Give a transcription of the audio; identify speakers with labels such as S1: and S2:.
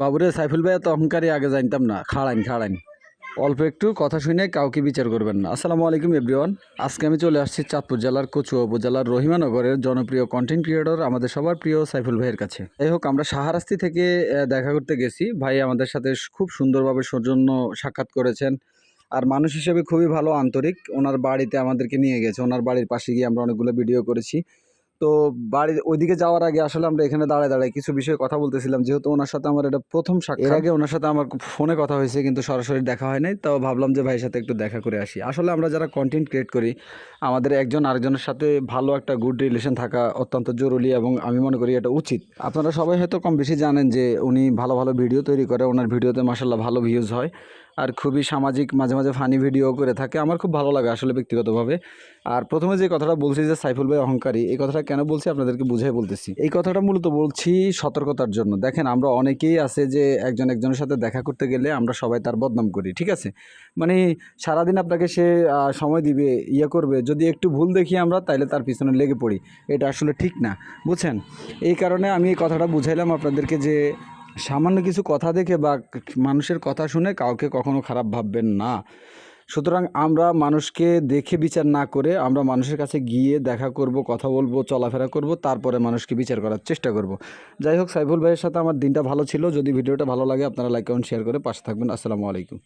S1: বাবুরে সাইফুল ভাই এত অহংকারী আগে জানতাম না। খাড়াইন অল্প একটু কথা শুনে কাউকে বিচার করবেন না। আসসালামু আলাইকুম এভরিওয়ান। আজকে আমি চলে আসছি চাঁদপুর জেলার কচুয়া উপজেলার রহিমানগরের জনপ্রিয় কন্টেন্ট ক্রিয়েটর আমাদের সবার প্রিয় সাইফুল ভাইয়ের কাছে। যাই হোক, আমরা শাহরাস্তি থেকে দেখা করতে গেছি। ভাই আমাদের সাথে খুব সুন্দরভাবে সৌজন্য সাক্ষাৎ করেছেন, আর মানুষ হিসেবে খুবই ভালো, আন্তরিক। ওনার বাড়িতে আমাদেরকে নিয়ে গেছে, ওনার বাড়ির পাশে গিয়ে আমরা অনেকগুলো ভিডিও করেছি। তো বাড়ির ওইদিকে যাওয়ার আগে আসলে আমরা এখানে দাঁড়ায় কিছু বিষয়ে কথা বলতেছিলাম, যেহেতু ওনার সাথে আমার এটা প্রথম সাক্ষাৎ। এর আগে ওনার সাথে আমার ফোনে কথা হয়েছে, কিন্তু সরাসরি দেখা হয় নাই। তাও ভাবলাম যে ভাইয়ের সাথে একটু দেখা করে আসি। আসলে আমরা যারা কন্টেন্ট ক্রিয়েট করি, আমাদের একজন আরেকজনের সাথে ভালো একটা গুড রিলেশন থাকা অত্যন্ত জরুরি, এবং আমি মনে করি এটা উচিত। আপনারা সবাই হয়তো কম বেশি জানেন যে উনি ভালো ভালো ভিডিও তৈরি করে। ওনার ভিডিওতে মাসাল্লাহ ভালো ভিউজ হয়, আর খুবই সামাজিক, মাঝে মাঝে ফানি ভিডিও করে থাকে। আমার খুব ভালো লাগে আসলে ব্যক্তিগতভাবে। আর প্রথমে যে কথাটা বলছি যে সাইফুল ভাই অহংকারী, এই কথাটা কেন বলছি আপনাদেরকে বুঝাই বলতেছি। এই কথাটা মূলত বলছি সতর্কতার জন্য। দেখেন, আমরা অনেকেই আছে যে একজন একজনের সাথে দেখা করতে গেলে আমরা সবাই তার বদনাম করি, ঠিক আছে? মানে সারাদিন আপনাকে সে সময় দিবে, করবে, যদি একটু ভুল দেখি আমরা তাইলে তার পিছনে লেগে পড়ি। এটা আসলে ঠিক না, বুঝছেন? এই কারণে আমি এই কথাটা বুঝাইলাম আপনাদেরকে যে সামান্য কিছু কথা দেখে বা মানুষের কথা শুনে কাউকে কখনো খারাপ ভাববেন না। সুতরাং আমরা মানুষকে দেখে বিচার না করে আমরা মানুষের কাছে গিয়ে দেখা করব, কথা বলবো, চলাফেরা করব, তারপরে মানুষকে বিচার করার চেষ্টা করব। যাই হোক, সাইফুল ভাইয়ের সাথে আমার দিনটা ভালো ছিল। যদি ভিডিওটা ভালো লাগে আপনারা লাইক কমেন্ট শেয়ার করে পাশে থাকবেন। আসসালামু আলাইকুম।